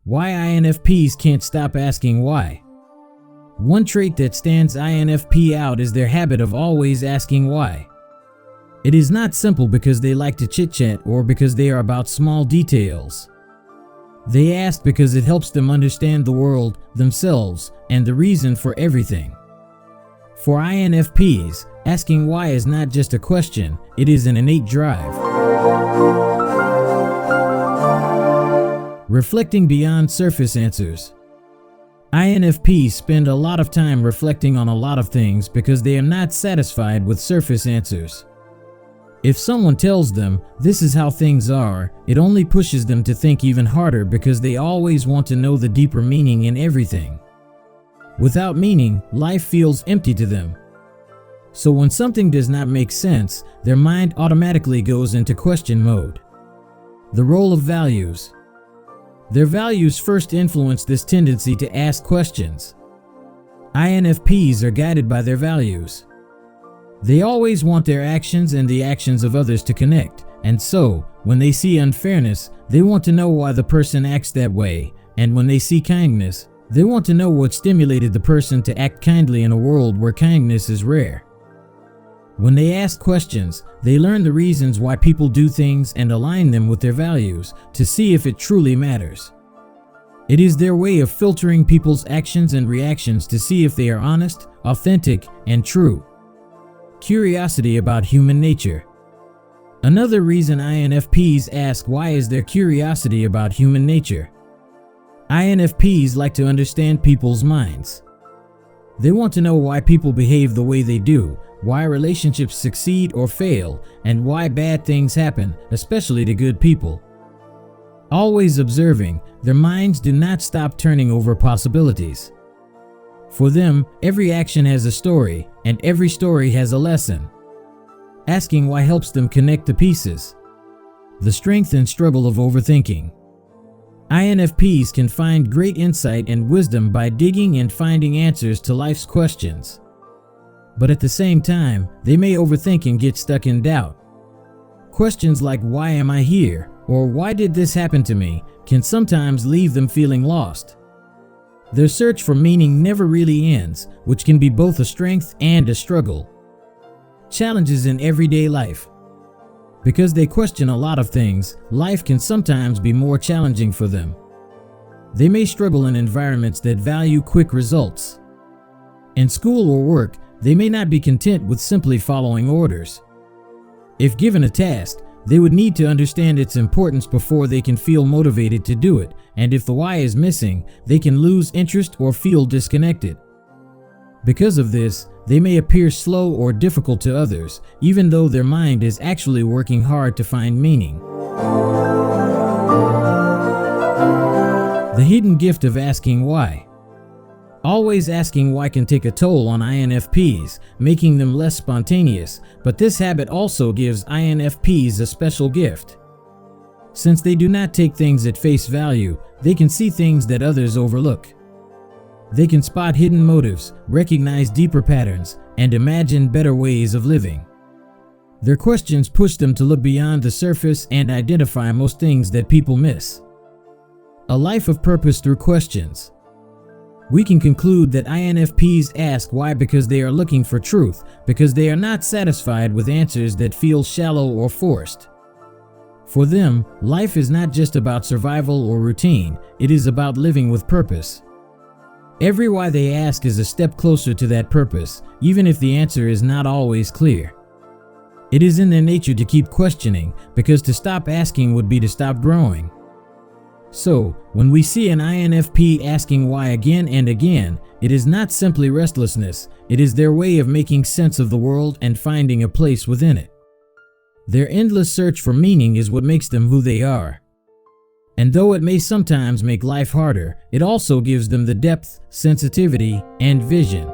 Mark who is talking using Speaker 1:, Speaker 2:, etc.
Speaker 1: Why INFPs can't stop asking why. One trait that stands INFP out is their habit of always asking why. It is not simple because they like to chit-chat or because they are about small details. They ask because it helps them understand the world, themselves, and the reason for everything. For INFPs, asking why is not just a question, it is an innate drive. Reflecting beyond surface answers. INFPs spend a lot of time reflecting on a lot of things because they are not satisfied with surface answers. If someone tells them, "This is how things are," it only pushes them to think even harder because they always want to know the deeper meaning in everything. Without meaning, life feels empty to them. So when something does not make sense, their mind automatically goes into question mode. The role of values. Their values first influence this tendency to ask questions. INFPs are guided by their values. They always want their actions and the actions of others to connect, and so, when they see unfairness, they want to know why the person acts that way, and when they see kindness, they want to know what stimulated the person to act kindly in a world where kindness is rare. When they ask questions, they learn the reasons why people do things and align them with their values to see if it truly matters. It is their way of filtering people's actions and reactions to see if they are honest, authentic, and true. Curiosity about human nature. Another reason INFPs ask why is their curiosity about human nature. INFPs like to understand people's minds. They want to know why people behave the way they do, why relationships succeed or fail, and why bad things happen, especially to good people. Always observing, their minds do not stop turning over possibilities. For them, every action has a story, and every story has a lesson. Asking why helps them connect the pieces. The strength and struggle of overthinking. INFPs can find great insight and wisdom by digging and finding answers to life's questions. But at the same time, they may overthink and get stuck in doubt. Questions like "Why am I here?" or "Why did this happen to me?" can sometimes leave them feeling lost. Their search for meaning never really ends, which can be both a strength and a struggle. Challenges in everyday life. Because they question a lot of things, life can sometimes be more challenging for them. They may struggle in environments that value quick results. In school or work, they may not be content with simply following orders. If given a task, they would need to understand its importance before they can feel motivated to do it, and if the why is missing, they can lose interest or feel disconnected. Because of this, they may appear slow or difficult to others, even though their mind is actually working hard to find meaning. The hidden gift of asking why. Always asking why can take a toll on INFPs, making them less spontaneous, but this habit also gives INFPs a special gift. Since they do not take things at face value, they can see things that others overlook. They can spot hidden motives, recognize deeper patterns, and imagine better ways of living. Their questions push them to look beyond the surface and identify most things that people miss. A life of purpose through questions. We can conclude that INFPs ask why because they are looking for truth, because they are not satisfied with answers that feel shallow or forced. For them, life is not just about survival or routine, it is about living with purpose. Every why they ask is a step closer to that purpose, even if the answer is not always clear. It is in their nature to keep questioning, because to stop asking would be to stop growing. So, when we see an INFP asking why again and again, it is not simply restlessness, it is their way of making sense of the world and finding a place within it. Their endless search for meaning is what makes them who they are. And though it may sometimes make life harder, it also gives them the depth, sensitivity, and vision.